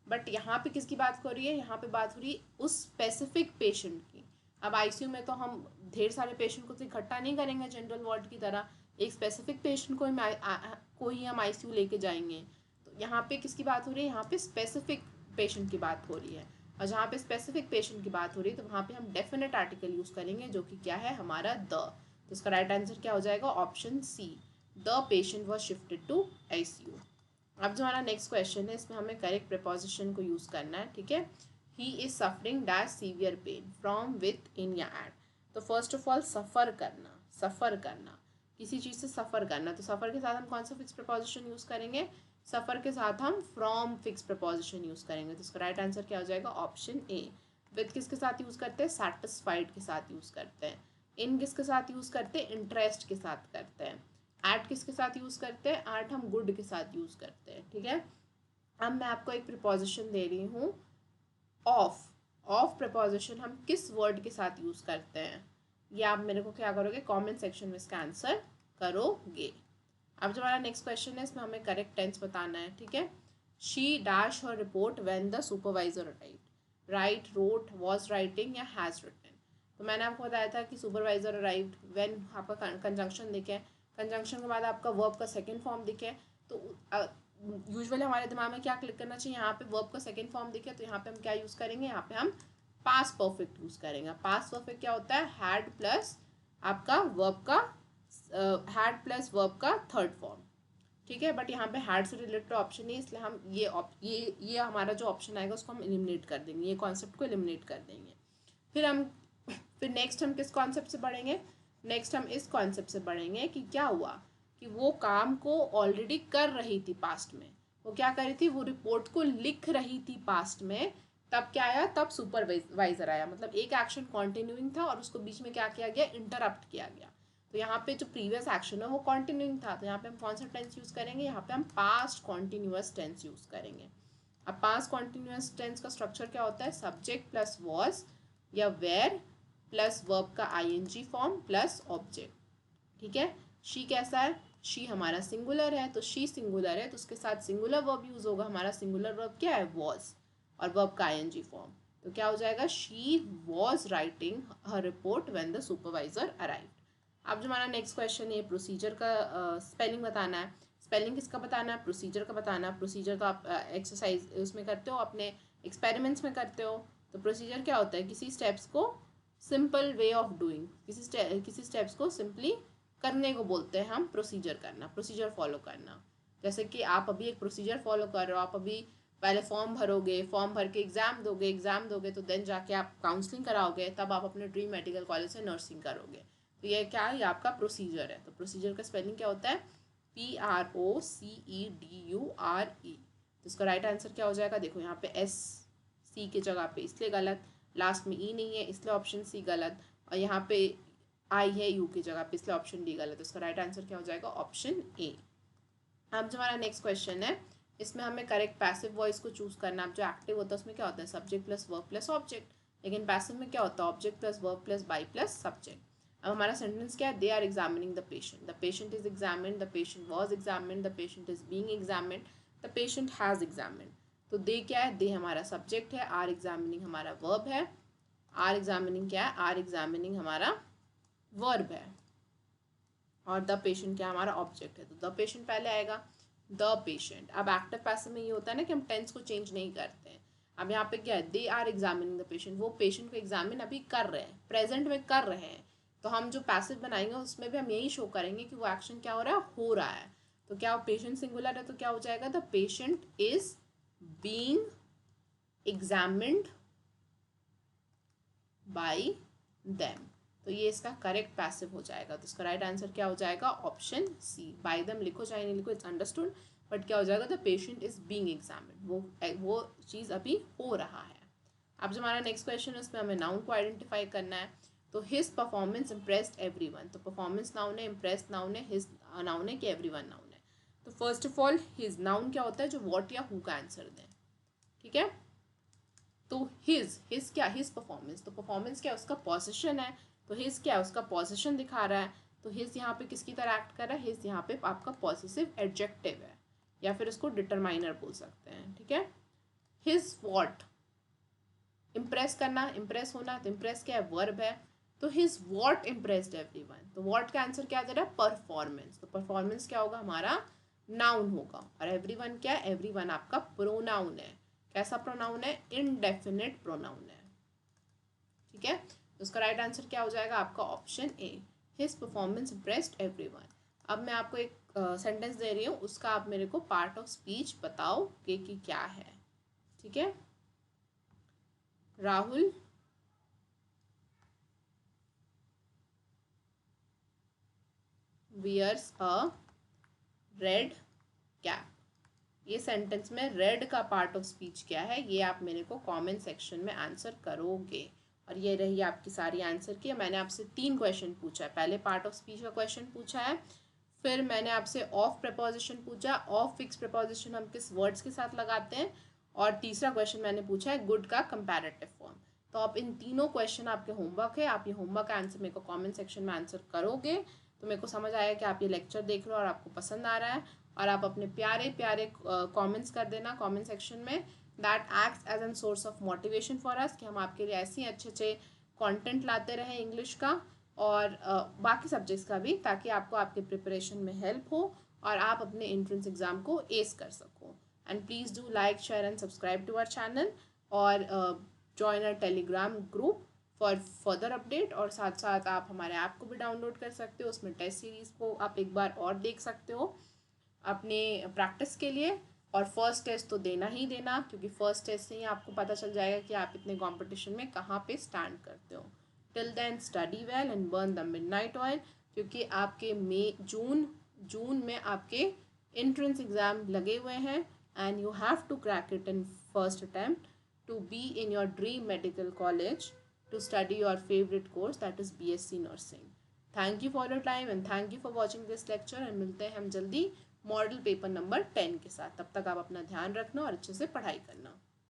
बट यहाँ पे किसकी बात हो रही है, यहाँ पे बात हो रही है उस स्पेसिफिक पेशेंट की। अब आईसीयू में तो हम ढेर सारे पेशेंट को तो इकट्ठा नहीं करेंगे जनरल वार्ड की तरह, एक स्पेसिफिक पेशेंट को ही हम आईसीयू लेके जाएंगे। तो यहाँ पे किसकी बात हो रही है, यहाँ पे स्पेसिफिक पेशेंट की बात हो रही है। और जहाँ पे स्पेसिफिक पेशेंट की बात हो रही है तो वहाँ पे हम डेफिनेट आर्टिकल यूज़ करेंगे, जो कि क्या है हमारा द। तो इसका राइट आंसर क्या हो जाएगा? Option C, the patient was shifted to ICU। अब जो हमारा नेक्स्ट क्वेश्चन है, इसमें हमें करेक्ट प्रीपोजिशन को यूज़ करना है, ठीक है। He is suffering dash severe pain from, with, in या एट। तो फर्स्ट ऑफ ऑल सफ़र करना, सफ़र करना, किसी चीज़ से सफ़र करना, तो सफ़र के साथ हम कौन सा फिक्स प्रीपोजिशन यूज़ करेंगे? सफ़र के साथ हम फ्रॉम फिक्स प्रीपोजिशन यूज़ करेंगे। तो इसका राइट आंसर क्या हो जाएगा? Option A. विथ किसके साथ यूज़ करते हैं? सेटिस्फाइड के साथ यूज़ करते हैं। इन किसके साथ यूज़ करते हैं? इंटरेस्ट के साथ करते हैं। एट किसके साथ यूज़ करते हैं? एट हम गुड के साथ यूज़ करते हैं, ठीक है। अब मैं आपको एक प्रीपोजिशन दे रही हूँ, ऑफ। ऑफ प्रीपोजिशन हम किस वर्ड के साथ यूज़ करते हैं? ये आप मेरे को क्या करोगे? कमेंट सेक्शन में इसका आंसर करोगे। अब जो हमारा नेक्स्ट क्वेश्चन है, इसमें हमें करेक्ट टेंस बताना है, ठीक है। She dash her report when the supervisor arrived. Right, wrote, was writing या हैज़ रिटन। तो मैंने आपको बताया था कि सुपरवाइजर अराइव्ड, व्हेन आपका कंजंक्शन दिखे, कंजंक्शन के बाद आपका वर्ब का सेकेंड फॉर्म दिखे, तो यूजुअली हमारे दिमाग में क्या क्लिक करना चाहिए? यहाँ पे वर्ब का सेकेंड फॉर्म दिखे तो यहाँ पे हम क्या यूज़ करेंगे? यहाँ पे हम पास्ट परफेक्ट यूज़ करेंगे। पास्ट परफेक्ट क्या होता है? हैड प्लस आपका वर्ब का हैड प्लस वर्ब का थर्ड फॉर्म, ठीक है। बट यहाँ पे हैड से रिलेटेड ऑप्शन नहीं, इसलिए हम ये हमारा जो ऑप्शन आएगा उसको हम एलिमिनेट कर देंगे, ये कॉन्सेप्ट को एलिमिनेट कर देंगे। फिर नेक्स्ट हम किस कॉन्सेप्ट से पढ़ेंगे? नेक्स्ट हम इस कॉन्सेप्ट से पढ़ेंगे कि क्या हुआ कि वो काम को ऑलरेडी कर रही थी पास्ट में। वो क्या कर रही थी? वो रिपोर्ट को लिख रही थी पास्ट में। तब क्या आया? तब सुपरवाइजर आया। मतलब एक एक्शन कॉन्टिन्यूइंग था और उसको बीच में क्या किया गया? इंटरप्ट किया गया। तो यहाँ पे जो प्रीवियस एक्शन है वो कॉन्टिन्यूइंग था, तो यहाँ पे हम कौन सा टेंस यूज़ करेंगे? यहाँ पे हम पास्ट कॉन्टिन्यूअस टेंस यूज़ करेंगे। अब पास्ट कॉन्टिन्यूअस टेंस का स्ट्रक्चर क्या होता है? सब्जेक्ट प्लस वॉज या वेयर प्लस वर्ब का ING फॉर्म प्लस ऑब्जेक्ट, ठीक है। शी कैसा है? शी हमारा सिंगुलर है, तो शी सिंगुलर है तो उसके साथ सिंगुलर वर्ब यूज़ होगा। हमारा सिंगुलर वर्ब क्या है? वॉज, और वर्ब का ING फॉर्म, तो क्या हो जाएगा? She was writing her report when the supervisor arrived. अब जो हमारा नेक्स्ट क्वेश्चन है, प्रोसीजर का स्पेलिंग बताना है। स्पेलिंग किसका बताना है? प्रोसीजर का बताना है। प्रोसीजर तो आप एक्सरसाइज उसमें करते हो, अपने एक्सपेरिमेंट्स में करते हो। तो प्रोसीजर क्या होता है? किसी स्टेप्स को सिंपल वे ऑफ डूइंग, किसी स्टेप्स को सिंपली करने को बोलते हैं हम प्रोसीजर करना, प्रोसीजर फॉलो करना। जैसे कि आप अभी एक प्रोसीजर फॉलो कर रहे हो, आप अभी पहले फॉर्म भरोगे, फॉर्म भर के एग्ज़ाम दोगे तो देन जाके आप काउंसलिंग कराओगे, तब आप अपने ड्रीम मेडिकल कॉलेज से नर्सिंग करोगे। तो ये क्या है? ये आपका प्रोसीजर है। तो प्रोसीजर का स्पेलिंग क्या होता है? PROCEDURE। तो इसका राइट आंसर क्या हो जाएगा? देखो यहाँ पे SC की जगह पे इसलिए गलत, लास्ट में E नहीं है इसलिए ऑप्शन C गलत, और यहाँ पे I है U की जगह पे इसलिए ऑप्शन D गलत। तो इसका राइट आंसर क्या हो जाएगा? Option A। अब जो हमारा नेक्स्ट क्वेश्चन है, इसमें हमें करेक्ट पैसिव वॉइस को चूज करना। अब जो एक्टिव होता है उसमें क्या होता है? Subject plus verb plus object. लेकिन पैसिव में क्या होता है? Object plus verb plus by plus subject. अब हमारा सेंटेंस क्या है? They are examining the patient, the patient is examined, the patient was examined, the patient is being examined, the patient has examined. तो they क्या है? They हमारा subject है, are examining हमारा वर्ब है। आर एग्जामिनिंग क्या है? आर एग्जामिनिंग हमारा वर्ब है, और द पेशेंट क्या हमारा ऑब्जेक्ट है। तो द पेशेंट पहले आएगा, द पेशेंट। अब एक्टिव पैसिव में ये होता है ना कि हम टेंस को चेंज नहीं करते हैं। अब यहाँ पे क्या है? They are examining the patient, वो पेशेंट को एग्जामिन अभी कर रहे हैं, प्रेजेंट में कर रहे हैं। तो हम जो पैसिव बनाएंगे उसमें भी हम यही शो करेंगे कि वो एक्शन क्या हो रहा है? हो रहा है। तो क्या वो पेशेंट सिंगुलर है तो क्या हो जाएगा? The patient is being examined by them. तो ये इसका करेक्ट पैसिव हो जाएगा। तो इसका राइट आंसर क्या हो जाएगा? Option C। बाय देम लिखो चाहे नहीं लिखो, इट्स अंडरस्टूड, बट क्या हो जाएगा? The patient is being examined, वो चीज़ अभी हो रहा है। अब जो हमारा नेक्स्ट क्वेश्चन है उसमें हमें नाउन को आइडेंटिफाई करना है। तो हिज परफॉर्मेंस इम्प्रेस्ड एवरीवन, तो परफॉर्मेंस नाउन है, इम्प्रेस्ड नाउन है, हिज नाउन है कि एवरीवन नाउन है। तो first of all his noun क्या होता है? जो वॉट या हु का आंसर दें, ठीक है। तो हिज क्या? हिज परफॉर्मेंस, तो परफॉर्मेंस क्या? उसका पोजीशन है, तो हिज क्या है? उसका पोजीशन दिखा रहा है। तो हिज यहाँ पे किसकी तरह एक्ट कर रहा है? हिज यहाँ पे आपका पॉसेसिव एडजेक्टिव है, या फिर इसको डिटरमाइनर बोल सकते हैं, ठीक है। हिज वॉट, इम्प्रेस करना, इम्प्रेस होना, तो इम्प्रेस क्या है? वर्ब है। तो हिज वॉट इम्प्रेस्ड एवरीवन, तो वॉट का आंसर क्या दे रहा है? परफॉर्मेंस। तो परफॉर्मेंस क्या होगा? हमारा नाउन होगा। और एवरीवन क्या है? एवरीवन आपका प्रोनाउन है। कैसा प्रोनाउन है? इनडेफिनिट प्रोनाउन है, ठीक है। तो उसका राइट आंसर क्या हो जाएगा? आपका option A। His performance impressed everyone. अब मैं आपको एक सेंटेंस दे रही हूँ, उसका आप मेरे को पार्ट ऑफ स्पीच बताओ कि क्या है। ठीक है, Rahul wears a red cap. ये सेंटेंस में रेड का पार्ट ऑफ स्पीच क्या है, ये आप मेरे को कमेंट सेक्शन में आंसर करोगे। और ये रही आपकी सारी आंसर की। मैंने आपसे 3 क्वेश्चन पूछा है। पहले पार्ट ऑफ स्पीच का क्वेश्चन पूछा है, फिर मैंने आपसे ऑफ प्रपोजिशन पूछा, ऑफ फिक्स प्रपोजिशन हम किस वर्ड्स के साथ लगाते हैं, और तीसरा क्वेश्चन मैंने पूछा है गुड का कंपैरेटिव फॉर्म। तो आप इन तीनों क्वेश्चन आपके होमवर्क है, आप ये होमवर्क का आंसर मेरे को कमेंट सेक्शन में आंसर करोगे तो मेरे को समझ आएगा कि आप ये लेक्चर देख रहे हो और आपको पसंद आ रहा है। और आप अपने प्यारे प्यारे कमेंट्स कर देना कमेंट सेक्शन में। That acts as an source of motivation for us, कि हम आपके लिए ऐसे अच्छे अच्छे कंटेंट लाते रहें इंग्लिश का और बाकी सब्जेक्ट्स का भी, ताकि आपको आपके प्रिपरेशन में हेल्प हो और आप अपने एंट्रेंस एग्ज़ाम को एस कर सको। And please do like share and subscribe to our channel और join our Telegram group for further update. और साथ साथ आप हमारे ऐप को भी डाउनलोड कर सकते हो, उसमें टेस्ट सीरीज़ को आप एक बार और देख सकते हो अपने प्रैक्टिस के लिए। और फर्स्ट टेस्ट तो देना ही देना, क्योंकि फर्स्ट टेस्ट से ही आपको पता चल जाएगा कि आप इतने कंपटीशन में कहाँ पे स्टैंड करते हो। Till then study well and burn the midnight oil, क्योंकि आपके जून में आपके एंट्रेंस एग्ज़ाम लगे हुए हैं and you have to crack it in first attempt to be in your dream medical college to study your favorite course, that is BSc Nursing. Thank you for your time and thank you for watching this lecture, and मिलते हैं हम जल्दी model paper number 10 के साथ। तब तक आप अपना ध्यान रखना और अच्छे से पढ़ाई करना।